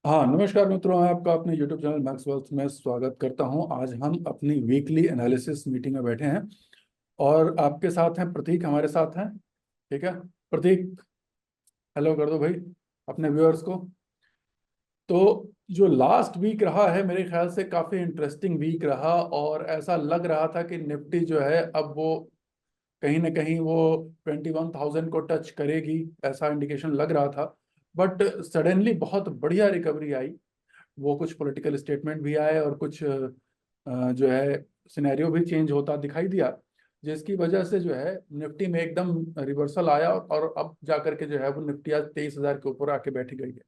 हाँ, नमस्कार मित्रों। मैं आपका अपने YouTube चैनल मैक्स वेल्थ में स्वागत करता हूं। आज हम अपनी वीकली एनालिसिस मीटिंग में बैठे हैं और आपके साथ हैं प्रतीक, हमारे साथ हैं। ठीक है प्रतीक, हेलो कर दो भाई अपने व्यूअर्स को। तो जो लास्ट वीक रहा है मेरे ख्याल से काफ़ी इंटरेस्टिंग वीक रहा और ऐसा लग रहा था कि निफ्टी जो है अब वो कहीं ना कहीं वो 21,000 को टच करेगी, ऐसा इंडिकेशन लग रहा था। बट सडनली बहुत बढ़िया रिकवरी आई। वो कुछ पॉलिटिकल स्टेटमेंट भी आए और कुछ जो है सिनेरियो भी चेंज होता दिखाई दिया, जिसकी वजह से जो है निफ्टी में एकदम रिवर्सल आया और अब जाकर के जो है वो निफ्टी आज 23,000 के ऊपर आके बैठी गई है।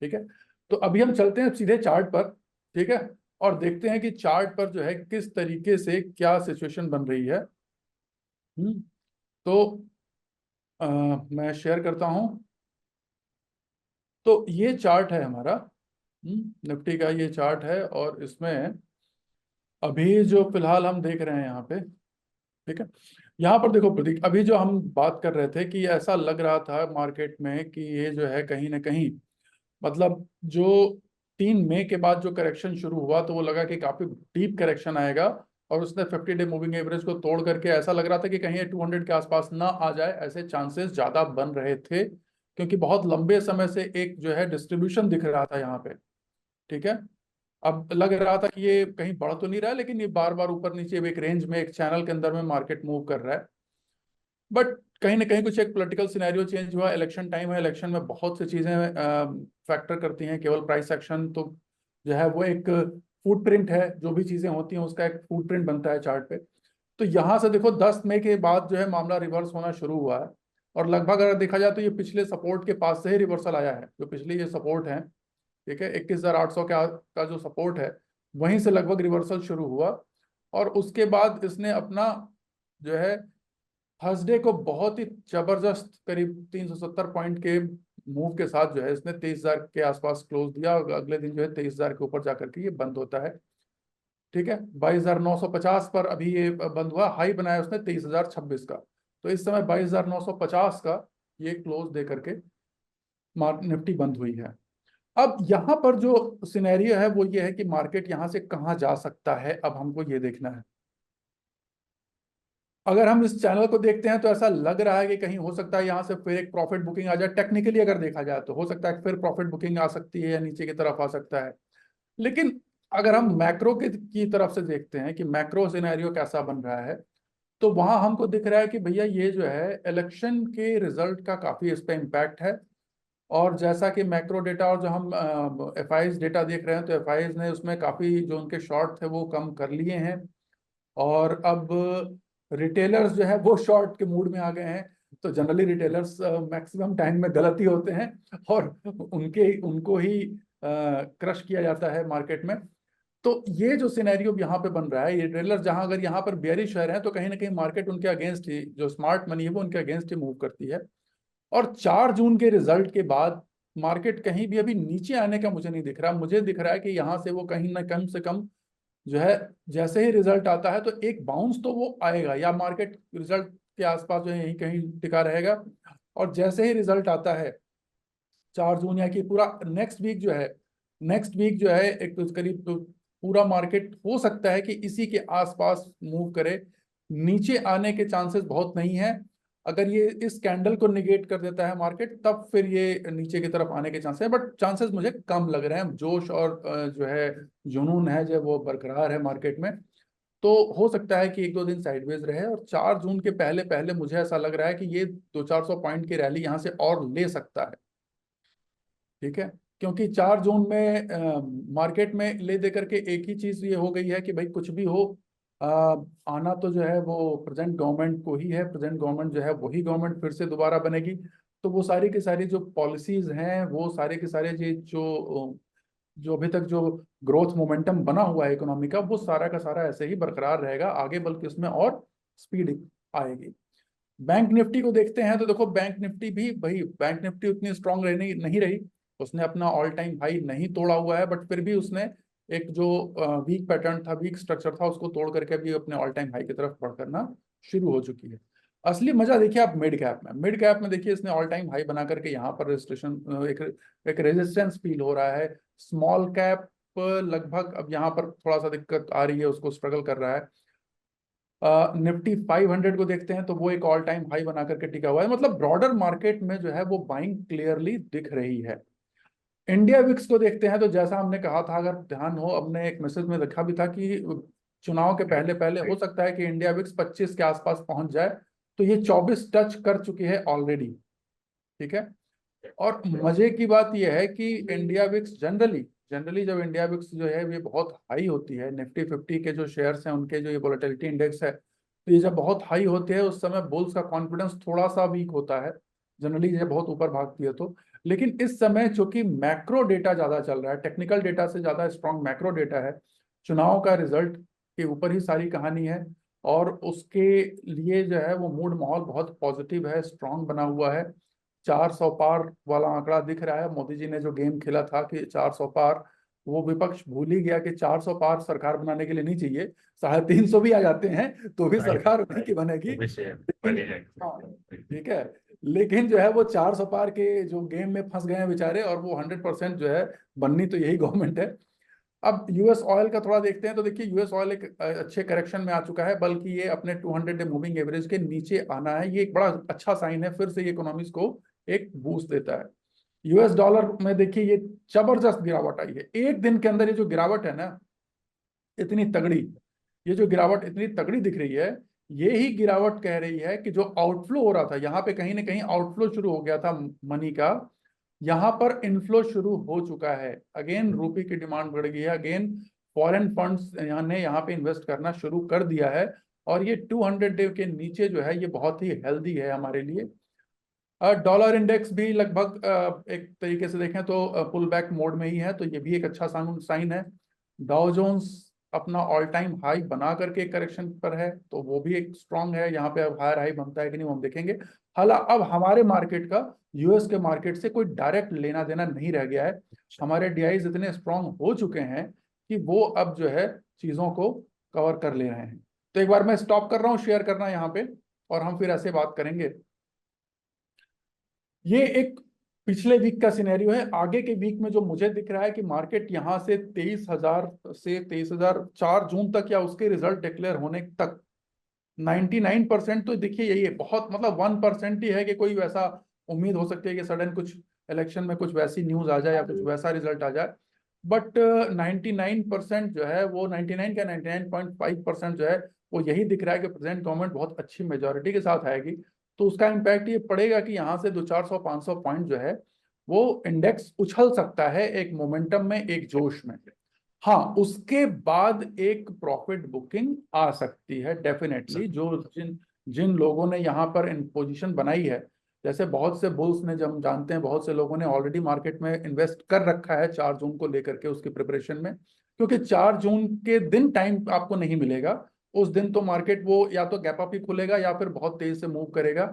ठीक है, तो अभी हम चलते हैं सीधे चार्ट पर। ठीक है, और देखते हैं कि चार्ट पर जो है किस तरीके से क्या सिचुएशन बन रही है। तो अ, मैं शेयर करता हूं। तो ये चार्ट है हमारा, निफ्टी का ये चार्ट है और इसमें अभी जो फिलहाल हम देख रहे हैं यहाँ पे। ठीक है, यहाँ पर देखो प्रतीक, अभी जो हम बात कर रहे थे कि ऐसा लग रहा था मार्केट में कि ये जो है कहीं ना कहीं मतलब जो 3 मई के बाद जो करेक्शन शुरू हुआ तो वो लगा कि काफी डीप करेक्शन आएगा और उसने 50 डे मूविंग एवरेज को तोड़ करके ऐसा लग रहा था कि कहीं 200 के आसपास ना आ जाए, ऐसे चांसेस ज्यादा बन रहे थे क्योंकि बहुत लंबे समय से एक जो है डिस्ट्रीब्यूशन दिख रहा था यहाँ पे। ठीक है, अब लग रहा था कि ये कहीं बढ़ तो नहीं रहा है लेकिन ये बार बार ऊपर नीचे एक रेंज में एक चैनल के अंदर में मार्केट मूव कर रहा है। बट कहीं ना कहीं कुछ एक पॉलिटिकल सिनेरियो चेंज हुआ, इलेक्शन टाइम है, इलेक्शन में बहुत सी चीजें फैक्टर करती हैं, केवल प्राइस एक्शन तो जो है वो एक फुटप्रिंट है, जो भी चीजें होती हैं उसका एक फुटप्रिंट बनता है चार्ट पे। तो यहाँ से देखो 10 मई के बाद जो है मामला रिवर्स होना शुरू हुआ है और लगभग अगर देखा जाए तो ये पिछले सपोर्ट के पास से ही रिवर्सल आया है। जो पिछले ये सपोर्ट है, ठीक है, 21,800 का जो सपोर्ट है वहीं से लगभग रिवर्सल शुरू हुआ और उसके बाद इसने अपना जो है थर्सडे को बहुत ही जबरदस्त करीब 370 पॉइंट के मूव के साथ जो है इसने 23,000 के आसपास क्लोज दिया और अगले दिन जो है 23,000 के ऊपर जाकर के ये बंद होता है। ठीक है, 22,950 पर अभी ये बंद हुआ, हाई बनाया उसने 23,026 का। तो इस समय 22,950 का ये क्लोज दे करके निफ्टी बंद हुई है। अब यहाँ पर जो सिनेरियो है वो ये है कि मार्केट यहाँ से कहाँ जा सकता है, अब हमको ये देखना है। अगर हम इस चैनल को देखते हैं तो ऐसा लग रहा है कि कहीं हो सकता है यहाँ से फिर एक प्रॉफिट बुकिंग आ जाए। टेक्निकली अगर देखा जाए तो हो सकता है कि फिर प्रॉफिट बुकिंग आ सकती है या नीचे की तरफ आ सकता है। लेकिन अगर हम मैक्रो की तरफ से देखते हैं कि मैक्रो सिनेरियो कैसा बन रहा है, तो वहां हमको दिख रहा है कि भैया ये जो है इलेक्शन के रिजल्ट का काफी इस पे इम्पैक्ट है। और जैसा कि मैक्रो डेटा और जो हम एफआईज डेटा देख रहे हैं तो एफआईज ने उसमें काफी जो उनके शॉर्ट थे वो कम कर लिए हैं और अब रिटेलर्स जो है वो शॉर्ट के मूड में आ गए हैं। तो जनरली रिटेलर्स मैक्सिमम टाइम में गलत ही होते हैं और उनके उनको ही क्रश किया जाता है मार्केट में। तो ये जो सिनेरियो यहाँ पे बन रहा है, ये रिटेलर जहां अगर यहाँ पर बेयरिश रह रहे हैं तो कहीं ना कहीं मार्केट उनके अगेंस्ट ही, जो स्मार्ट मनी है वो उनके अगेंस्ट ही मूव करती है। और 4 जून के रिजल्ट के बाद मार्केट कहीं भी अभी नीचे आने का मुझे नहीं दिख रहा। मुझे दिख रहा है कि यहाँ से वो कहीं ना कम से कम जो है जैसे ही रिजल्ट आता है तो एक बाउंस तो वो आएगा या मार्केट रिजल्ट के आसपास जो है यहीं कहीं टिका रहेगा। और जैसे ही रिजल्ट आता है 4 जून या कि पूरा नेक्स्ट वीक जो है, नेक्स्ट वीक जो है एक तो करीब तो पूरा मार्केट हो सकता है कि इसी के आसपास मूव करे। नीचे आने के चांसेस बहुत नहीं है। अगर ये इस कैंडल को निगेट कर देता है मार्केट तब फिर ये नीचे की तरफ आने के चांसेस है, बट चांसेस मुझे कम लग रहे हैं। जोश और जो है जुनून है जो वो बरकरार है मार्केट में। तो हो सकता है कि 1-2 दिन साइडवेज रहे और 4 जून के पहले पहले मुझे ऐसा लग रहा है कि ये 200-400 पॉइंट की रैली यहाँ से और ले सकता है। ठीक है, क्योंकि 4 जून में मार्केट में ले दे करके एक ही चीज ये हो गई है कि भाई कुछ भी हो, आ, आना तो जो है वो प्रेजेंट गवर्नमेंट को ही है। प्रेजेंट गवर्नमेंट जो है वही गवर्नमेंट फिर से दोबारा बनेगी। तो वो सारी की सारी जो पॉलिसीज हैं वो सारे के सारे जो जो अभी तक जो ग्रोथ मोमेंटम बना हुआ है इकोनॉमी का वो सारा का सारा ऐसे ही बरकरार रहेगा आगे, बल्कि उसमें और स्पीड आएगी। बैंक निफ्टी को देखते हैं तो देखो बैंक निफ्टी भी भाई, बैंक निफ्टी उतनी स्ट्रांग रहनी नहीं रही। उसने अपना ऑल टाइम हाई नहीं तोड़ा हुआ है बट फिर भी उसने एक जो वीक पैटर्न था, वीक स्ट्रक्चर था, उसको तोड़ करके भी अपने ऑल टाइम हाई की तरफ बढ़ करना शुरू हो चुकी है। असली मजा देखिए आप मिड कैप में देखिए इसने ऑल टाइम हाई बना करके यहाँ पर रजिस्ट्रेशन एक एक रेजिस्टेंस फील हो रहा है। स्मॉल कैप लगभग अब यहाँ पर थोड़ा सा दिक्कत आ रही है, उसको स्ट्रगल कर रहा है। निफ्टी 500 को देखते हैं तो वो एक ऑल टाइम हाई बना करके टिका हुआ है। मतलब ब्रॉडर मार्केट में जो है वो बाइंग क्लियरली दिख रही है। इंडिया विक्स को देखते हैं तो जैसा हमने कहा था, अगर ध्यान हो, अपने एक मैसेज में लिखा भी था कि चुनाव के पहले पहले हो सकता है कि इंडिया विक्स 25 के आसपास पहुंच जाए। तो ये 24 टच कर चुकी है ऑलरेडी। ठीक है। और मजे की बात यह है कि इंडिया विक्स जनरली जनरली जब इंडिया विक्स जो है ये बहुत हाई होती है, निफ्टी 50 के जो शेयर्स हैं उनके जो ये वोलेटिलिटी इंडेक्स है, तो ये जब बहुत हाई होते हैं उस समय बुल्स का कॉन्फिडेंस थोड़ा सा वीक होता है। जनरली ये बहुत ऊपर भागती है तो। लेकिन इस समय चूंकि मैक्रो डेटा ज्यादा चल रहा है, टेक्निकल डेटा से ज्यादा स्ट्रॉन्ग मैक्रो डेटा है, चुनाव का रिजल्ट के ऊपर ही सारी कहानी है। और उसके लिए जो है वो मूड माहौल बहुत पॉजिटिव है, स्ट्रांग बना हुआ है। 400 पार वाला आंकड़ा दिख रहा है। मोदी जी ने जो गेम खेला था कि 400 पार, वो विपक्ष भूल ही गया कि 400 पार सरकार बनाने के लिए नहीं चाहिए, 350 भी आ जाते हैं तो भी सरकार उन्हीं की बनेगी। लेकिन हाँ, ठीक है। लेकिन जो है वो 400 पार के जो गेम में फंस गए हैं बेचारे, और वो 100% जो है बननी तो यही गवर्नमेंट है। अब यूएस ऑयल का थोड़ा देखते हैं तो देखिए यूएस ऑयल एक अच्छे करेक्शन में आ चुका है, बल्कि ये अपने 200 डे मूविंग एवरेज के नीचे आना है, ये एक बड़ा अच्छा साइन है, फिर से ये इकोनॉमीज को एक बूस्ट देता है। यूएस डॉलर में देखिए ये जबरदस्त गिरावट आई है एक दिन के अंदर। ये जो गिरावट है ना, इतनी तगड़ी, ये जो गिरावट इतनी तगड़ी दिख रही है, ये ही गिरावट कह रही है कि जो आउटफ्लो हो रहा था यहाँ पे, कहीं ना कहीं आउटफ्लो शुरू हो गया था मनी का, यहाँ पर इनफ्लो शुरू हो चुका है। अगेन रूपी की डिमांड बढ़ गई है, अगेन फॉरेन फंड्स यहाँ पे इन्वेस्ट करना शुरू कर दिया है। और ये 200 डे के नीचे जो है ये बहुत ही हेल्दी है हमारे लिए। डॉलर इंडेक्स भी लगभग एक तरीके से देखें तो पुल बैक मोड में ही है, तो ये भी एक अच्छा साइन है। डाउ जोन्स अपना ऑल टाइम हाई बना करके करेक्शन पर है, तो वो भी एक स्ट्रांग है। यहाँ पे अब हायर हाई बनता है कि नहीं वो हम देखेंगे। हालांकि अब हमारे मार्केट का यूएस के मार्केट से कोई डायरेक्ट लेना देना नहीं रह गया है। हमारे डीआईज इतने स्ट्रांग हो चुके हैं कि वो अब जो है चीजों को कवर कर ले रहे हैं। तो एक बार मैं स्टॉप कर रहा हूँ शेयर करना यहाँ पे, और हम फिर ऐसे बात करेंगे। ये एक पिछले वीक का सिनेरियो है। आगे के वीक में जो मुझे दिख रहा है कि मार्केट यहाँ से 23,000 से 23,000 4 जून तक या उसके रिजल्ट डिक्लेयर होने तक 99% तो देखिए यही है। बहुत मतलब 1% ही है कि कोई वैसा उम्मीद हो सकती है कि सडन कुछ इलेक्शन में कुछ वैसी न्यूज आ जाए या कुछ वैसा रिजल्ट आ जाए। बट 99% जो है वो 99 का 99.5% जो है वो यही दिख रहा है कि प्रेजेंट गवर्नमेंट बहुत अच्छी मेजोरिटी के साथ आएगी। तो उसका इम्पैक्ट ये पड़ेगा कि यहाँ से 200-400-500 पॉइंट जो है वो इंडेक्स उछल सकता है एक मोमेंटम में, एक जोश में। हाँ, उसके बाद एक प्रॉफिट बुकिंग आ सकती है डेफिनेटली। जो जिन जिन लोगों ने यहाँ पर इन पोजीशन बनाई है, जैसे बहुत से बुल्स ने, जब हम जानते हैं बहुत से लोगों ने ऑलरेडी मार्केट में इन्वेस्ट कर रखा है 4 जून को लेकर के उसकी प्रिपरेशन में। क्योंकि 4 जून के दिन टाइम आपको नहीं मिलेगा। उस दिन तो मार्केट वो या तो गैप अप ही खुलेगा या फिर बहुत तेज से मूव करेगा,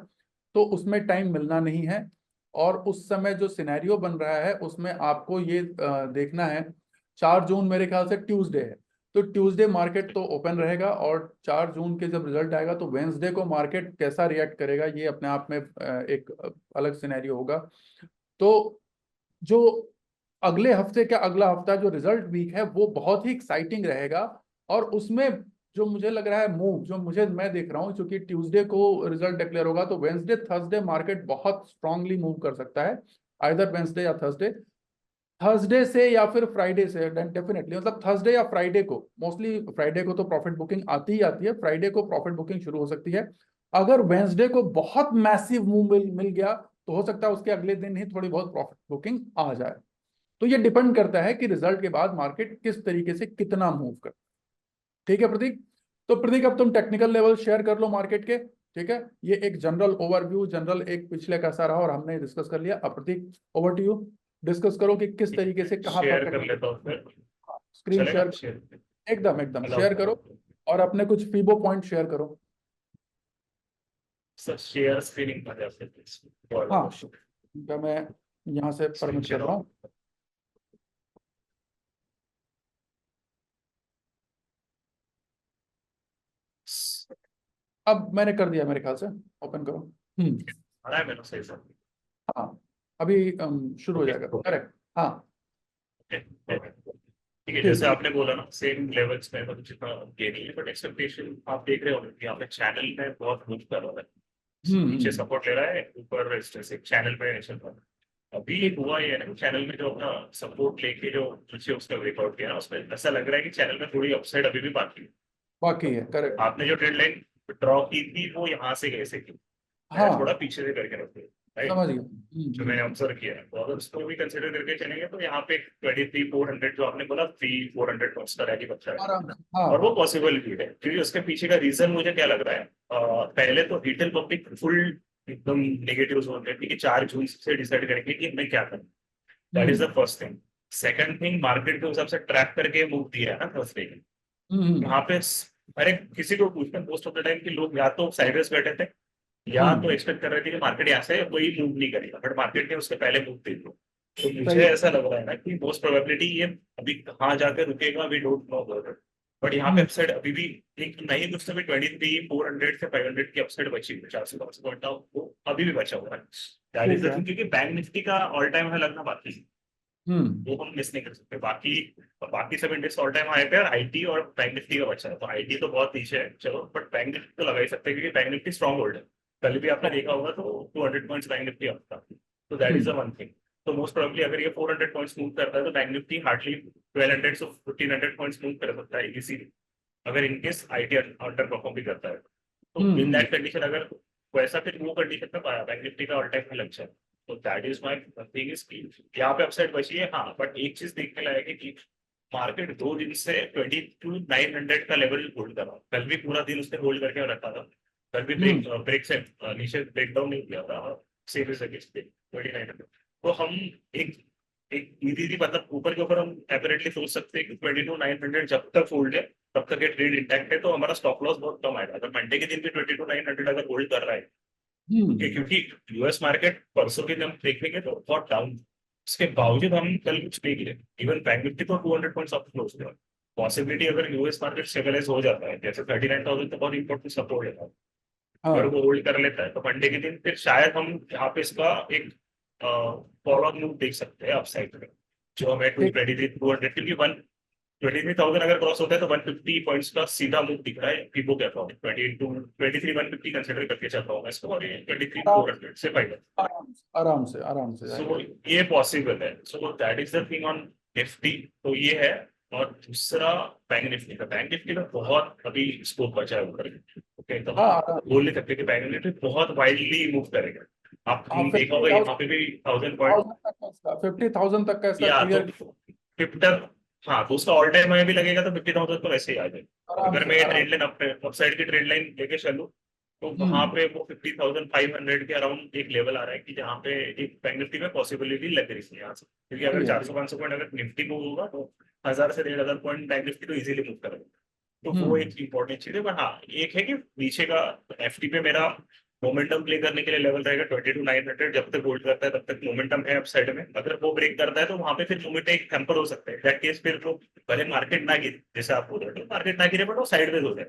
तो उसमें टाइम मिलना नहीं है। और उस समय जो सिनेरियो बन रहा है उसमें आपको ये देखना है। 4 जून मेरे ख्याल से ट्यूसडे है, तो ट्यूसडे मार्केट तो ओपन रहेगा, और 4 जून के जब रिजल्ट आएगा तो वेंसडे को मार्केट कैसा रिएक्ट करेगा ये अपने आप में एक अलग सिनेरियो होगा। तो जो अगले हफ्ते का अगला हफ्ता जो रिजल्ट वीक है वो बहुत ही एक्साइटिंग रहेगा। और उसमें जो मुझे लग रहा है मूव, जो मैं देख रहा हूँ, क्योंकि ट्यूसडे को रिजल्ट डिक्लेयर होगा तो वेंसडे थर्सडे मार्केट बहुत स्ट्रांगली मूव कर सकता है। आइदर वेंसडे या थर्सडे, थर्सडे से या फिर फ्राइडे से डेफिनेटली, मतलब थर्सडे या फ्राइडे को, मोस्टली फ्राइडे को तो प्रॉफिट बुकिंग आती ही आती है, फ्राइडे को प्रॉफिट बुकिंग शुरू हो सकती है। अगर वेंसडे को बहुत मैसिव मूव मिल गया तो हो सकता है उसके अगले दिन ही थोड़ी बहुत प्रॉफिट बुकिंग आ जाए। तो ये डिपेंड करता है कि रिजल्ट के बाद मार्केट किस तरीके से कितना मूव कर। ठीक है प्रतीक। तो प्रतीक अब तुम टेक्निकल लेवल शेयर कर लो मार्केट के। ठीक है, ये एक जनरल ओवरव्यू, जनरल एक पिछले कैसा रहा और हमने डिस्कस कर लिया। अब प्रतीक ओवर टू यू, डिस्कस करो कि किस तरीके से कहां पर शेयर कर लेता हूँ फिर। स्क्रीन चलेगा शेयर। शेयर? एकदम एकदम अलाउ शेयर करो, करो और अपने कुछ फीबो पॉइंट शेयर करो। सर, शेयर स्क्रीनिंग पर जाते हाँ, हैं। तो मैं यहाँ से स्क्रीन परमिट कर शेयर रहा ऑन। हूँ। अब मैंने कर दिया मेरे ख्याल से, ओपन करो। आ रहा है मेरा सही से? हाँ, अभी शुरू हो ओके जाएगा, ओके करेक्ट। हाँ, ठीक है, जैसे ठीक। आपने बोला ना सेम लेवल्स में मतलब जितना गेन है, बट एक्सपेक्टेशन आप देख रहे होंगे कि यहाँ पे चैनल में बहुत मूव कर रहा है, नीचे हम्म। सपोर्ट ले रहा है, ऊपर जैसे चैनल में चल रहा है। अभी हुआ ये है ना, चैनल में जो अपना सपोर्ट लेके जो नीचे उसका ब्रेकआउट किया ना, उसमें ऐसा लग रहा है कि चैनल में थोड़ी अपसाइड अभी भी बाकी है। बाकी है, करेक्ट। आपने जो ट्रेड लाइन ड्रॉ की थी वो यहाँ से कैसे की, मैंने थोड़ा हाँ, पीछे से करके रखी, राइट, समझ गया। जो मैंने ऑब्जर्व किया है। तो अगर उसको भी कंसिडर करके चलेंगे तो यहाँ पे 23,400 जो आपने बोला 3,400 पॉइंट्स का रैली बचा है, आराम से, हाँ और वो हाँ। पॉसिबल भी है, क्योंकि उसके पीछे का रीजन मुझे क्या लग रहा है, पहले तो रिटेल पब्लिक फुल एकदम नेगेटिव जोन है कि 4 जून से डिसाइड करेंगे कि हमें क्या करना। That is hmm the first thing. Second thing, market के हिसाब से ट्रैक करके मूव दिया है ना थर्सडे के, हम्म वहां पे अरे किसी को पूछते हैं मोस्ट ऑफ द टाइम कि लोग या तो साइडवेज बैठे थे या तो हम्म। एक्सपेक्ट कर रहे थे कि मार्केट यहाँ से कोई मूव नहीं करेगा, बट मार्केट ने उसके पहले मूव दे दिया। तो सही मुझे है। ऐसा लग रहा है ना कि मोस्ट प्रोबेबिलिटी ये अभी कहाँ जाकर रुकेगा वी डोंट नो, बट यहाँ पे हम्म अपसाइड अभी भी एक नहीं, कुछ भी 23,400 से 500 की अपसाइड बची हुई है, 400 पॉइंट वो अभी भी बचा हुआ है। दैट इज ठीक द है। थिंग, क्योंकि बैंक निफ्टी का ऑल टाइम है लगना बाकी है, हम्म वो हम मिस नहीं कर सकते। बाकी बाकी सब इंडेक्स ऑल टाइम हाई पे और आईटी और बैंक निफ्टी का बचा है, तो आईटी तो बहुत पीछे है चलो, बट बैंक निफ्टी तो लगा ही सकते हैं क्योंकि बैंक निफ्टी स्ट्रॉन्ग होल्ड है। कल भी आपने देखा होगा तो 200 पॉइंट्स बैंक निफ्टी अप था, तो that is the hmm one thing. तो मोस्ट प्रोबेबली अगर ये 400 पॉइंट्स मूव करता है तो बैंक निफ्टी हार्डली 1200 से 1500 पॉइंट्स मूव कर सकता है इजीली, अगर इनकेस आईटी अंडर परफॉर्म भी करता है तो इन हम्म। दैट कंडीशन, अगर वैसा फिर वो कंडीशन में पाया बैंक निफ्टी का ऑल टाइम में लग जाए, तो that is my thing is की यहाँ पे अपसाइड बची है। हाँ, बट एक चीज देखने लायक है कि मार्केट 2 दिन से 22,900 का लेवल होल्ड कर रहा है, कल भी पूरा दिन उसने होल्ड करके रखा था, कल भी हम्म। ब्रेक से नीचे ब्रेक डाउन नहीं किया था, सेम इज अगेंस्ट 2900। तो हम एक एक इजीली मतलब ऊपर के ऊपर हम एपरेटली सोच सकते हैं कि 22,900 जब तक होल्ड है तब तक ये ट्रेड इंटैक्ट है, तो हमारा स्टॉप लॉस बहुत कम आएगा। अगर मंडे के दिन भी 22,900 अगर होल्ड कर रहा है, हम्म। क्योंकि यूएस मार्केट परसों के दिन हम देखेंगे तो बहुत डाउन, इसके बावजूद हम कल कुछ नहीं गिरे, इवन बैंक निफ्टी तो 200 पॉइंट्स अप क्लोज हुआ। पॉसिबिलिटी अगर यूएस मार्केट स्टेबलाइज हो जाता है, जैसे 39,000 तो बहुत इंपॉर्टेंट सपोर्ट है, अगर हाँ वो होल्ड कर लेता है तो मंडे के दिन फिर शायद हम यहाँ पे इसका एक फॉरवर्ड मूव देख सकते हैं अपसाइड में, जो हमें ठीक। 223,200, क्योंकि 123,000 अगर क्रॉस होता है तो 150 पॉइंट्स का सीधा मूव दिख रहा है फीबो के अकाउंट 23,150 कंसिडर करके चल रहा हूँ मैं इसको, और ये 23,400 से फाइनल। आराम से आराम से सो जाएगा। ये पॉसिबल है, so that is the thing on Nifty. तो ये है। और दूसरा बैंक निफ्टी का, बैंक निफ्टी का बहुत अभी स्कोप बचा है ऊपर, ओके, तो हाँ, हम आराम। बोल नहीं सकते कि बैंक निफ्टी बहुत वाइडली मूव करेगा। हाँ, आपने देखा फिफ्टी होगा यहाँ थाउजेंड पे भी 1000 पॉइंट, तक का इसका, 50,000 तक का इसका या तो क्लियर। 50, हाँ तो उसका ऑल टाइम हाई भी लगेगा तो 50,000 तो वैसे ही आ जाए। आराम अगर से, मैं ये आराम। ट्रेड लाइन अपसाइड की ट्रेड लाइन लेके चलूँ तो वहां हम्म पे वो 50,500 के अराउंड एक लेवल आ रहा है कि जहाँ पे एक बैंक निफ्टी में पॉसिबिलिटी लग रही है यहाँ से, क्योंकि सही अगर है। 400-500 पॉइंट अगर निफ्टी को होगा तो 1000 से 1,500 पॉइंट बैंक निफ्टी तो इजीली मूव करेगा। तो वो हम्म। एक इंपॉर्टेंट चीज है, पर हाँ एक है कि नीचे का एफटी पे मेरा मोमेंटम प्ले करने के लिए लेवल रहेगा 22,900, जब तक होल्ड करता है तब तक मोमेंटम है अपसाइड में, अगर वो ब्रेक करता है तो वहां पे फिर मोमेंट एक टेम्पर हो सकता है, दैट केस फिर तो भले मार्केट ना गिरे, जैसे आप बोल रहे हो मार्केट ना गिरे बट वो साइडवेज हो जाए,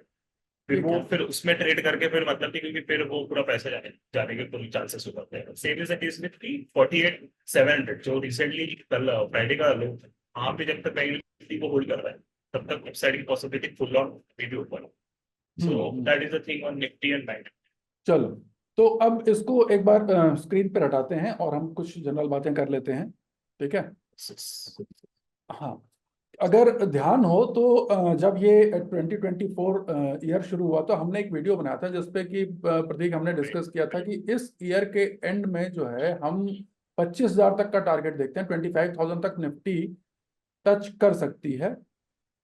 फिर ठीक वो है। फिर उसमें ट्रेड करके फिर मतलब नहीं, क्योंकि फिर वो पूरा पैसा जाने जाने के पूरी चांसेस हो जाते हैं। Same is the case with 48,700 जो रिसेंटली कल फ्राइडे का लो था, वहां पे जब तक बैंक निफ्टी को होल्ड कर रहा है तब तक अपसाइड की पॉसिबिलिटी फुल ऑन भी ओपन है। So hmm. That is the thing on Nifty and bank. चलो, तो अब इसको एक बार स्क्रीन पे हटाते हैं और हम कुछ जनरल बातें कर लेते हैं, ठीक है। हाँ, अगर ध्यान हो तो जब ये 2024 ईयर शुरू हुआ तो हमने एक वीडियो बनाया था जिसपे कि प्रतीक हमने डिस्कस किया था कि इस ईयर के एंड में जो है हम 25,000 तक का टारगेट देखते हैं, 25,000 तक निफ्टी टच कर सकती है।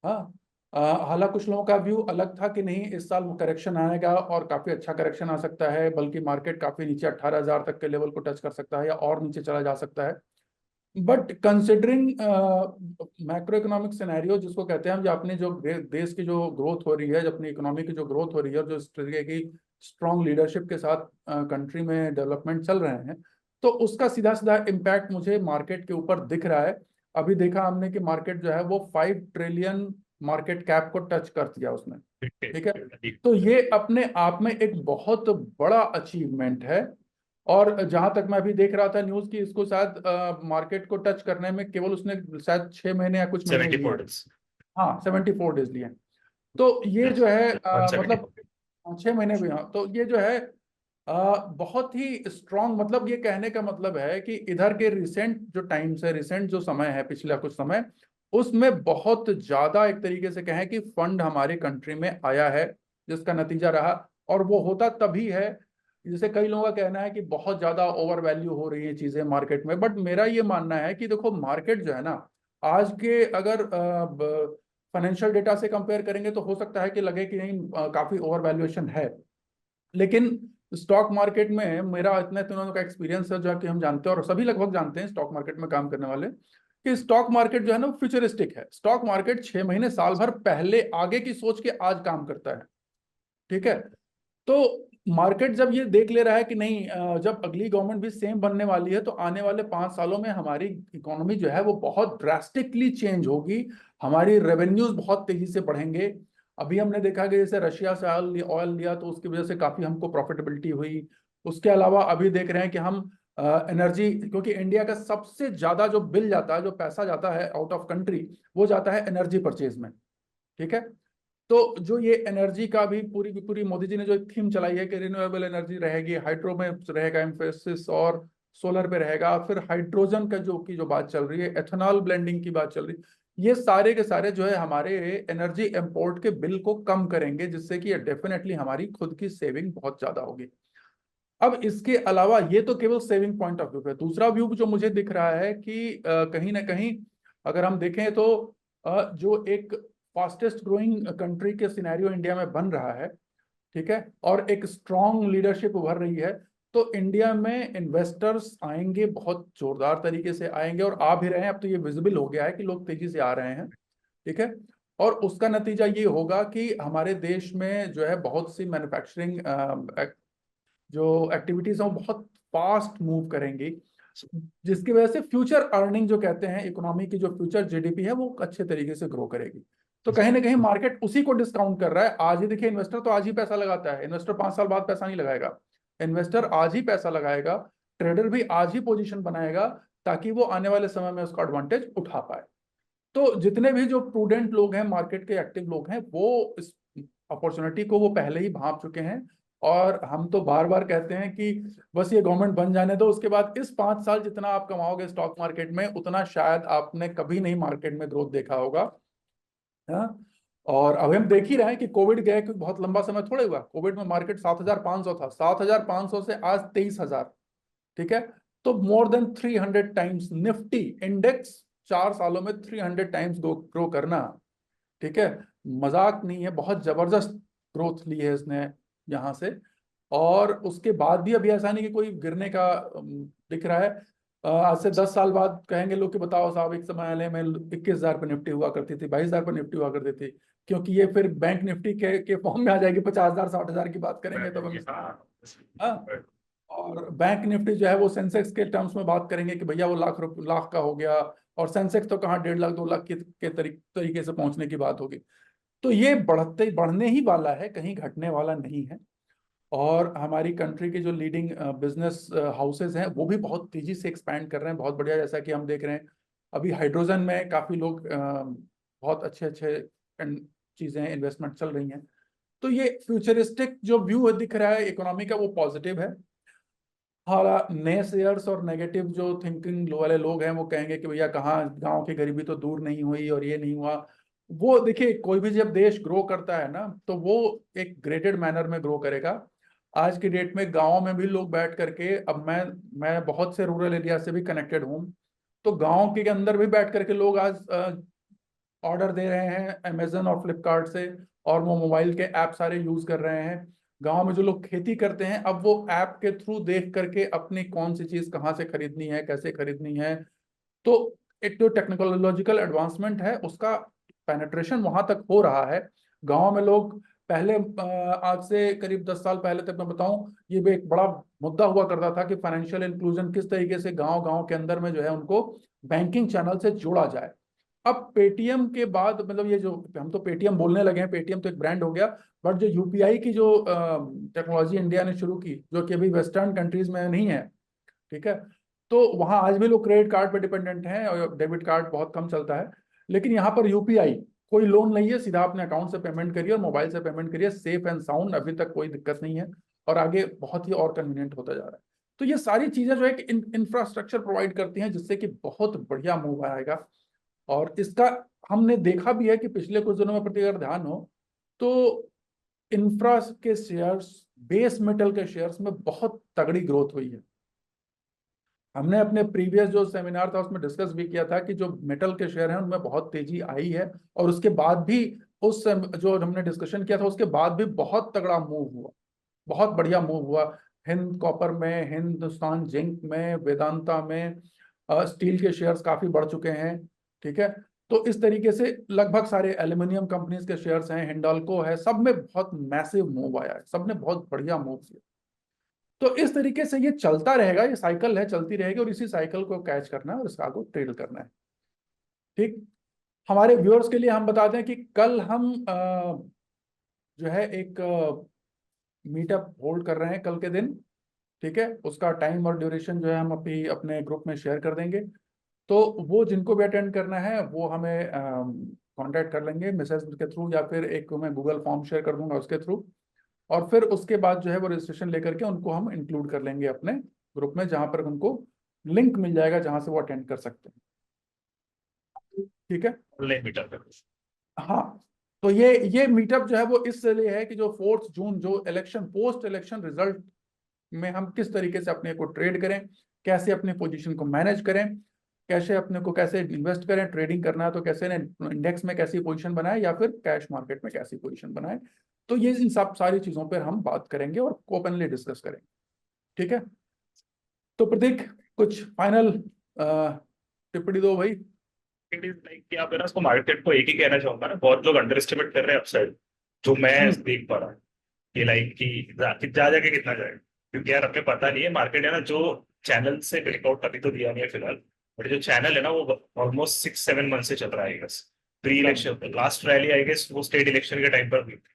हाँ, हालांकि कुछ लोगों का व्यू अलग था कि नहीं, इस साल करेक्शन आएगा और काफी अच्छा करेक्शन आ सकता है, बल्कि मार्केट काफी नीचे 18,000 तक के लेवल को टच कर सकता है या और नीचे चला जा सकता है। But considering macro economic scenario जिसको कहते हैं हम, जो अपने जो देश की जो ग्रोथ हो रही है, जो अपनी इकोनॉमी की जो ग्रोथ हो रही है और जो इस तरीके की स्ट्रॉन्ग लीडरशिप के साथ कंट्री में डेवलपमेंट चल रहे हैं, तो उसका सीधा सीधा इम्पैक्ट मुझे मार्केट के ऊपर दिख रहा है। अभी देखा हमने कि मार्केट जो है वो 5 ट्रिलियन मार्केट कैप को टच कर दिया उसने। ठीक है, ठीक। तो ये अपने आप में एक बहुत बड़ा अचीवमेंट है। और जहां तक मैं अभी देख रहा था न्यूज की, इसको शायद मार्केट को टच करने में केवल उसने शायद 6 महीने या कुछ महीने लिए 74 हैं। डेज। हाँ, 74 डेज लिए हैं। तो ये जो है 174। मतलब 6 महीने भी, हाँ, तो ये जो है बहुत ही स्ट्रांग, मतलब ये कहने का मतलब है कि इधर के रिसेंट जो टाइम्स है, रिसेंट जो समय है, पिछला कुछ समय, उसमें बहुत ज्यादा एक तरीके से कहें कि फंड हमारे कंट्री में आया है, जिसका नतीजा रहा। और वो होता तभी है, जैसे कई लोगों का कहना है कि बहुत ज्यादा ओवर वैल्यू हो रही है चीजें मार्केट में, बट मेरा ये मानना है कि देखो मार्केट जो है ना, आज के अगर फाइनेंशियल डेटा से कंपेयर करेंगे तो हो सकता है कि लगे कि नहीं काफी ओवर वैल्यूएशन है। लेकिन स्टॉक मार्केट में मेरा इतने दिनों का एक्सपीरियंस है, जो कि हम जानते हैं और सभी लगभग जानते हैं स्टॉक मार्केट में काम करने वाले, कि स्टॉक मार्केट जो है ना वो फ्यूचरिस्टिक है। स्टॉक मार्केट 6 महीने साल भर पहले आगे की सोच के आज काम करता है। ठीक है, तो मार्केट जब ये देख ले रहा है कि नहीं, जब अगली गवर्नमेंट भी सेम बनने वाली है तो आने वाले 5 सालों में हमारी इकोनॉमी जो है वो बहुत ड्रास्टिकली चेंज होगी, हमारी रेवेन्यूज बहुत तेजी से बढ़ेंगे। अभी हमने देखा कि जैसे रशिया से ऑयल लिया तो उसकी वजह से काफी हमको प्रॉफिटेबिलिटी हुई। उसके अलावा अभी देख रहे हैं कि हम एनर्जी, क्योंकि इंडिया का सबसे ज्यादा जो बिल जाता है, जो पैसा जाता है आउट ऑफ कंट्री, वो जाता है एनर्जी परचेज में। ठीक है, तो जो ये एनर्जी का भी पूरी की पूरी मोदी जी ने जो एक थीम चलाई है कि रिन्यूएबल एनर्जी रहेगी, हाइड्रो में रहेगा एम्फेसिस, और सोलर पे रहेगा, फिर हाइड्रोजन का जो बात चल रही है, एथेनॉल ब्लेंडिंग की बात चल रही है, ये सारे के सारे जो है हमारे एनर्जी इंपोर्ट के बिल को कम करेंगे, जिससे कि डेफिनेटली हमारी खुद की सेविंग बहुत ज्यादा होगी। अब इसके अलावा ये तो केवल सेविंग पॉइंट ऑफ व्यू है। दूसरा व्यू जो मुझे दिख रहा है कि कहीं ना कहीं अगर हम देखें तो जो एक फास्टेस्ट ग्रोइंग कंट्री के सिनेरियो इंडिया में बन रहा है, ठीक है, और एक स्ट्रॉन्ग लीडरशिप उभर रही है, तो इंडिया में इन्वेस्टर्स आएंगे, बहुत जोरदार तरीके से आएंगे और आ भी रहे हैं। अब तो ये विजिबल हो गया है कि लोग तेजी से आ रहे हैं। ठीक है, और उसका नतीजा ये होगा कि हमारे देश में जो है बहुत सी मैन्युफैक्चरिंग जो एक्टिविटीज हैं वो बहुत फास्ट मूव करेंगी, जिसकी वजह से फ्यूचर अर्निंग जो कहते हैं, इकोनॉमी की जो फ्यूचर जीडीपी है वो अच्छे तरीके से ग्रो करेगी। तो कहीं ना कहीं मार्केट उसी को डिस्काउंट कर रहा है। आज ही देखिए, इन्वेस्टर तो आज ही पैसा लगाता है, इन्वेस्टर 5 साल बाद पैसा नहीं लगाएगा। इन्वेस्टर आज ही पैसा लगाएगा, ट्रेडर भी आज ही पोजीशन बनाएगा, ताकि वो आने वाले समय में उसका एडवांटेज उठा पाए। तो जितने भी जो प्रूडेंट लोग हैं, मार्केट के एक्टिव लोग हैं, वो इस अपॉर्चुनिटी को वो पहले ही भांप चुके हैं। और हम तो बार बार कहते हैं कि बस ये गवर्नमेंट बन जाने दो, उसके बाद इस 5 साल जितना आप कमाओगे स्टॉक मार्केट में, उतना शायद आपने कभी नहीं मार्केट में ग्रोथ देखा होगा। हाँ, और अभी हम देख ही रहे हैं कि कोविड गए कि बहुत लंबा समय थोड़े हुआ, कोविड में मार्केट 7,500 था, 7,500 से आज 23,000। ठीक है, तो more than 300 times Nifty index, 4 सालों में 300 टाइम्स ग्रो करना, ठीक है, मजाक नहीं है, बहुत जबरदस्त ग्रोथ ली है इसने यहाँ से। और उसके बाद भी अभी ऐसा नहीं कि कोई गिरने का दिख रहा है। आज से 10 साल बाद कहेंगे लोग कि बताओ साहब, एक समय में 21,000 पे निफ्टी हुआ करती थी, 22,000 पे निफ्टी हुआ करती थी, क्योंकि ये फिर बैंक निफ्टी के फॉर्म में आ जाएगी। 50,000 60,000 की बात करेंगे तब हम, हाँ। और बैंक निफ्टी जो है वो सेंसेक्स के टर्म्स में बात करेंगे कि भैया वो लाख का हो गया, और सेंसेक्स तो कहाँ 1.5 लाख 2 लाख के तरीके से पहुंचने की बात होगी। तो ये बढ़ने ही वाला है, कहीं घटने वाला नहीं है। और हमारी कंट्री के जो लीडिंग बिजनेस हाउसेज हैं वो भी बहुत तेजी से एक्सपैंड कर रहे हैं, बहुत बढ़िया। जैसा कि हम देख रहे हैं अभी हाइड्रोजन में काफी लोग बहुत अच्छे अच्छे चीजें, इन्वेस्टमेंट चल रही हैं। तो ये फ्यूचरिस्टिक जो व्यू दिख रहा है इकोनॉमी का, वो पॉजिटिव है। हाँ, नेसेयर्स और नेगेटिव जो थिंकिंग वाले लोग हैं वो कहेंगे कि भैया कहाँ, गांव की गरीबी तो दूर नहीं हुई और ये नहीं हुआ। वो देखिए, कोई भी जब देश ग्रो करता है ना, तो वो एक ग्रेडेड मैनर में ग्रो करेगा। आज की डेट में गांव में भी लोग बैठ करके, अब मैं बहुत से रूरल एरिया से भी कनेक्टेड हूँ, तो गांव के अंदर भी बैठ करके लोग आज ऑर्डर दे रहे हैं अमेजन और फ्लिपकार्ट से, और वो मोबाइल के ऐप सारे यूज कर रहे हैं। गांव में जो लोग खेती करते हैं, अब वो ऐप के थ्रू देख करके अपनी कौन सी चीज कहाँ से खरीदनी है, कैसे खरीदनी है। तो एक जो टेक्नोलॉजिकल एडवांसमेंट है उसका पेनेट्रेशन वहां तक हो रहा है। गांव में लोग पहले आज से करीब 10 साल पहले तक मैं बताऊं, ये भी एक बड़ा मुद्दा हुआ करता था कि फाइनेंशियल इंक्लूजन किस तरीके से गांव गांव के अंदर में जो है उनको बैंकिंग चैनल से जोड़ा जाए। अब पेटीएम के बाद मतलब ये जो हम तो पेटीएम बोलने लगे हैं, पेटीएम तो एक ब्रांड हो गया, बट जो यूपीआई की जो टेक्नोलॉजी इंडिया ने शुरू की, जो कि अभी वेस्टर्न कंट्रीज में नहीं है, ठीक है, तो वहाँ आज भी लोग क्रेडिट कार्ड पर डिपेंडेंट हैं और डेबिट कार्ड बहुत कम चलता है। लेकिन यहाँ पर यूपीआई, कोई लोन नहीं है, सीधा अपने अकाउंट से पेमेंट करिए और मोबाइल से पेमेंट करिए, सेफ एंड साउंड, अभी तक कोई दिक्कत नहीं है, और आगे बहुत ही और कन्वीनियंट होता जा रहा है। तो ये सारी चीजें जो है इंफ्रास्ट्रक्चर प्रोवाइड करती हैं, जिससे कि बहुत बढ़िया मूव आएगा। और इसका हमने देखा भी है कि पिछले कुछ दिनों में प्रति अगर ध्यान हो तो इंफ्रा के शेयर्स, बेस मेटल के शेयर्स में बहुत तगड़ी ग्रोथ हुई है। हमने अपने प्रीवियस जो सेमिनार था उसमें डिस्कस भी किया था कि जो मेटल के शेयर हैं उनमें बहुत तेजी आई है, और उसके बाद भी जो हमने डिस्कशन किया था उसके बाद भी बहुत तगड़ा मूव हुआ, बहुत बढ़िया मूव हुआ। हिंद कॉपर में, हिंदुस्तान जिंक में, वेदांता में स्टील के शेयर्स काफी बढ़ चुके हैं, ठीक है। तो इस तरीके से लगभग सारे एल्यूमिनियम कंपनीज के शेयर्स हैं, हिंडाल्को है, सब में बहुत मैसिव मूव आया है, सब ने बहुत बढ़िया मूव किया। तो इस तरीके से ये चलता रहेगा, ये साइकिल है, चलती रहेगी, और इसी साइकिल को कैच करना है और इसका को ट्रेड करना है, ठीक। हमारे व्यूअर्स के लिए हम बता दें कि कल हम जो है एक मीटअप होल्ड कर रहे हैं कल के दिन, ठीक है। उसका टाइम और ड्यूरेशन जो है हम अपनी अपने ग्रुप में शेयर कर देंगे। तो वो जिनको भी अटेंड करना है वो हमें कांटेक्ट कर लेंगे मैसेज के थ्रू, या फिर एक मैं गूगल फॉर्म शेयर कर दूंगा उसके थ्रू, और फिर उसके बाद जो है वो रजिस्ट्रेशन लेकर के उनको हम इंक्लूड कर लेंगे अपने ग्रुप में, जहां पर उनको लिंक मिल जाएगा जहां से वो अटेंड कर सकते हैं, ठीक है। Online meetup. हाँ, तो ये मीटअप जो है वो इसलिए है कि जो 4 जून जो इलेक्शन, पोस्ट इलेक्शन रिजल्ट में हम किस तरीके से अपने को ट्रेड करें, कैसे अपने पोजीशन को मैनेज करें, कैसे अपने को कैसे इन्वेस्ट करें, ट्रेडिंग करना है तो कैसे इंडेक्स में कैसी पोजीशन बनाए या फिर कैश मार्केट में कैसी पोजीशन बनाए। तो ये इन सब सारी चीजों पर हम बात करेंगे और ओपनली डिस्कस करेंगे, ठीक है। तो प्रतीक, कुछ फाइनल टिप्पणी दो भाई। इट इज लाइक कि आप है ना उसको मार्केट को एक ही कहना चाहूंगा ना, बहुत लोग अंडर एस्टिमेट कर रहे हैं अपसाइड, जो मैं हम्म। देख पा रहा हूँ कि लाइक कि जा जाके कितना जाए, क्योंकि यार हमें पता नहीं है मार्केट है ना, जो चैनल से ब्रेकआउट अभी तो दिया नहीं है फिलहाल, बट जो चैनल है ना वो ऑलमोस्ट 6-7 मंथ से चल रहा है बस। Pre election last rally I guess वो स्टेट इलेक्शन के टाइम पर हुई थी,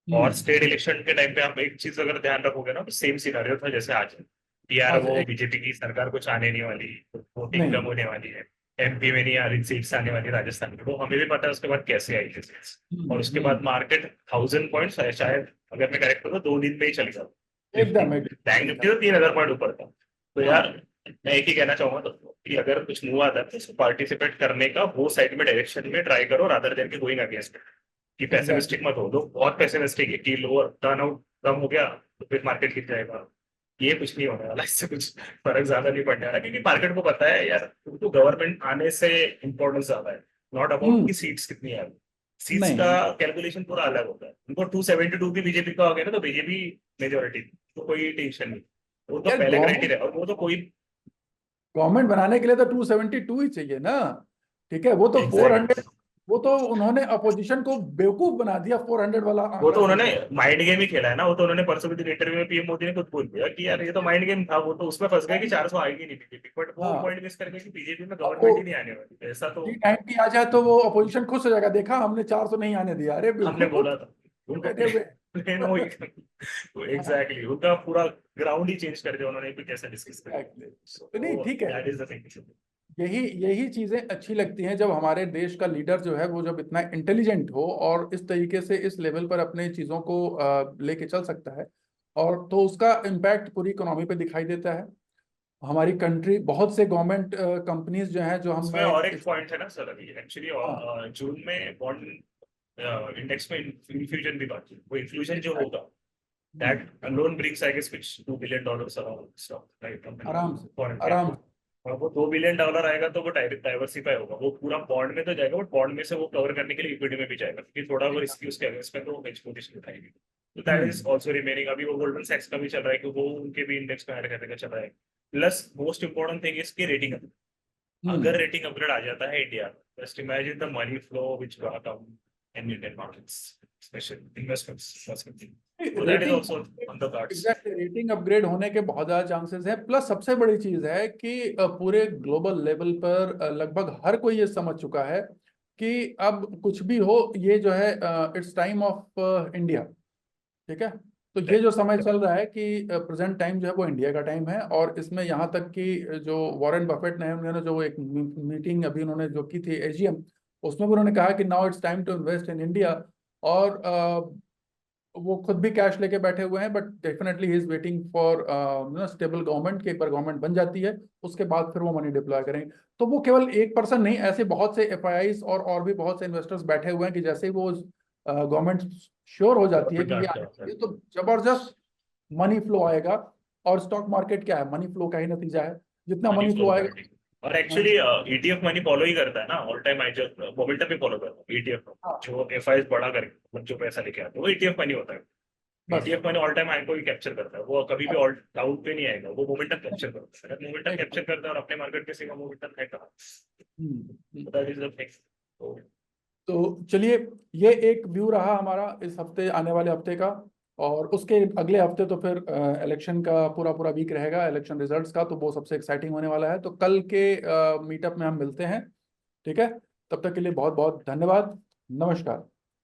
और हम्म। स्टेट इलेक्शन के टाइम पे आप एक चीज अगर ध्यान रखोगे ना तो सेम सिनारियो था जैसे आज है, कि यार अच्छा, वो एक बीजेपी की सरकार कुछ आने नहीं वाली, वोटिंग कम नहीं। होने वाली है, एमपी में नहीं आ रही सीट्स आने वाली राजस्थान में, वो हमें भी पता है उसके बाद कैसे आई थी सीट्स। और उसके बाद मार्केट 1000 पॉइंट्स शायद, अगर मैं करेक्ट हूँ तो 2 दिन में ही चली गया निफ्टी। एकदम बैंक एकदम निफ्टी तो 3000 पॉइंट ऊपर था। तो हाँ। यार मैं एक ही कहना चाहूंगा तो कि अगर कुछ मूव आता है तो उसको पार्टिसिपेट करने का वो साइड में डायरेक्शन में ट्राई करो, रादर देन के गोइंग अगेंस्ट, कि एग्जैक्टली। पेसिमिस्टिक मत हो। लोग बहुत पेसिमिस्टिक है कि लोअर टर्न आउट कम हो गया तो फिर मार्केट गिर जाएगा, ये कुछ नहीं होने वाला, इससे कुछ फर्क ज्यादा नहीं पड़ने वाला, क्योंकि मार्केट को पता है यार उनको गवर्नमेंट आने से इम्पोर्टेंस ज्यादा है, नॉट अबाउट हम्म। की सीट्स कितनी है। सीट्स का नहीं, कैलकुलेशन पूरा अलग होता है, उनको 272 भी बीजेपी का हो गया ना तो बीजेपी मेजोरिटी, तो कोई टेंशन नहीं, वो तो यार पहले गवर्नमेंट, क्राइटेरिया, और वो तो कोई गवर्नमेंट बनाने के लिए तो 272 ही चाहिए ना, ठीक है। वो तो एग्जैक्ट 400, वो तो उन्होंने अपोजिशन को बेवकूफ बना दिया 400 वाला वो आंकड़ा तो उन्होंने लेकर। माइंड गेम ही खेला है ना, वो तो उन्होंने परसों भी इंटरव्यू में पीएम मोदी ने खुद बोल दिया कि यार ये तो माइंड गेम था, वो तो उसमें फंस गए कि 400 आएगी नहीं बीजेपी, बट वो हाँ, पॉइंट मिस कर गए कि बीजेपी में अब वो गवर्नमेंट ही नहीं आने वाली, ऐसा तो G90 आ जाए तो वो अपोजिशन खुश हो जाएगा, देखा हमने 400 नहीं आने दिया, अरे हमने बेवकूफ बोला था। उनका बैठे हुए। प्लेन वो हाँ, एग्जैक्टली उनका पूरा ग्राउंड ही चेंज कर दिया उन्होंने भी, कैसे डिस्कस करें। exactly। तो नहीं, तो ठीक है। That is the thing. यही यही चीजें अच्छी लगती हैं जब हमारे देश का लीडर जो है वो जब इतना इंटेलिजेंट हो और इस तरीके से इस लेवल पर अपने चीजों को लेके चल सकता है, और तो उसका इम्पैक्ट पूरी इकोनॉमी पे दिखाई देता है। हमारी कंट्री, बहुत से गवर्नमेंट कंपनीज जो हैं जो उसमें हमने और एक पॉइंट है ना सर, अभी एक्चुअली हाँ, जून में बॉन्ड इंडेक्स में इन्फ्यूजन भी बाकी है। वो इन्फ्यूजन जो होगा hmm, that alone brings I guess कुछ $2 billion around stock right company आराम से, फॉरेन के। आराम से। और वो $2 बिलियन आएगा तो वो डाइवर्सिफाई होगा, वो पूरा बॉन्ड में तो जाएगा, बट बॉन्ड में से वो कवर करने के लिए इक्विटी में भी जाएगा, क्योंकि थोड़ा वो रिस्की उसके अगेंस्ट में तो हेज पोजीशन उठाएगी। तो that is hmm. Also remaining. अभी वो गोल्डमैन सैक्स का भी चल रहा है कि वो उनके भी इंडेक्स में ऐड करने का चल रहा है। प्लस मोस्ट इंपॉर्टेंट थिंग इसकी रेटिंग, अगर हम्म। रेटिंग अपग्रेड आ जाता है India, just imagine the money flow which gonna come in Indian markets, specially investments. तो that is rating, also on the cards. Exactly, rating upgrade होने के बहुत ज्यादा चांसेस हैं। प्लस सबसे बड़ी चीज है कि पूरे ग्लोबल लेवल पर लगभग हर कोई ये समझ चुका है कि अब कुछ भी हो, ये जो है इट्स टाइम ऑफ इंडिया, ठीक है। तो ये जो समय चल रहा है कि प्रेजेंट टाइम जो है वो इंडिया का टाइम है, और इसमें यहाँ तक कि जो वॉरेन बफेट ने, उन्होंने जो एक मीटिंग अभी उन्होंने जो की थी एजीएम, उसमें भी उन्होंने कहा कि now it's time to invest in India. और वो खुद भी कैश लेके बैठे हुए हैं, but definitely he is waiting for stable government, कि एक बार गवर्नमेंट बन जाती है उसके बाद फिर वो मनी डिप्लॉय करेंगे। तो वो केवल एक पर्सन नहीं, ऐसे बहुत से एफआईआईज और भी बहुत से इन्वेस्टर्स बैठे हुए हैं कि जैसे ही वो गवर्नमेंट श्योर हो जाती है कि ये आने वाली है, तो जबरदस्त मनी फ्लो आएगा। और स्टॉक मार्केट क्या है, मनी फ्लो का ही नतीजा है। जितना मनी मनी फ्लो फ्लो होता आएगा। है। और एक्चुअली ईटीएफ मनी फॉलो ही करता है ना ऑल टाइम। आई जो मोमेंटम भी फॉलो करता है ईटीएफ हाँ, जो एफआईएस बड़ा करके मतलब जो पैसा लेके आते हैं वो ईटीएफ मनी होता है। बस ETF money all time high को ही कैप्चर करता है, वो कभी भी ऑल डाउन पे नहीं आएगा, वो मोमेंटम कैप्चर करता है। अगर मोमेंटम कैप्चर करता है और अपने मार्केट में सिर्फ मोमेंटम है कहाँ, दैट इज द थिंग। तो चलिए, ये एक व्यू रहा हमारा इस हफ्ते, आने वाले हफ्ते का। और उसके अगले हफ्ते तो फिर इलेक्शन का पूरा पूरा वीक रहेगा, इलेक्शन रिजल्ट्स का, तो वो सबसे एक्साइटिंग होने वाला है। तो कल के मीटअप में हम मिलते हैं, ठीक है। तब तक के लिए बहुत बहुत धन्यवाद। नमस्कार।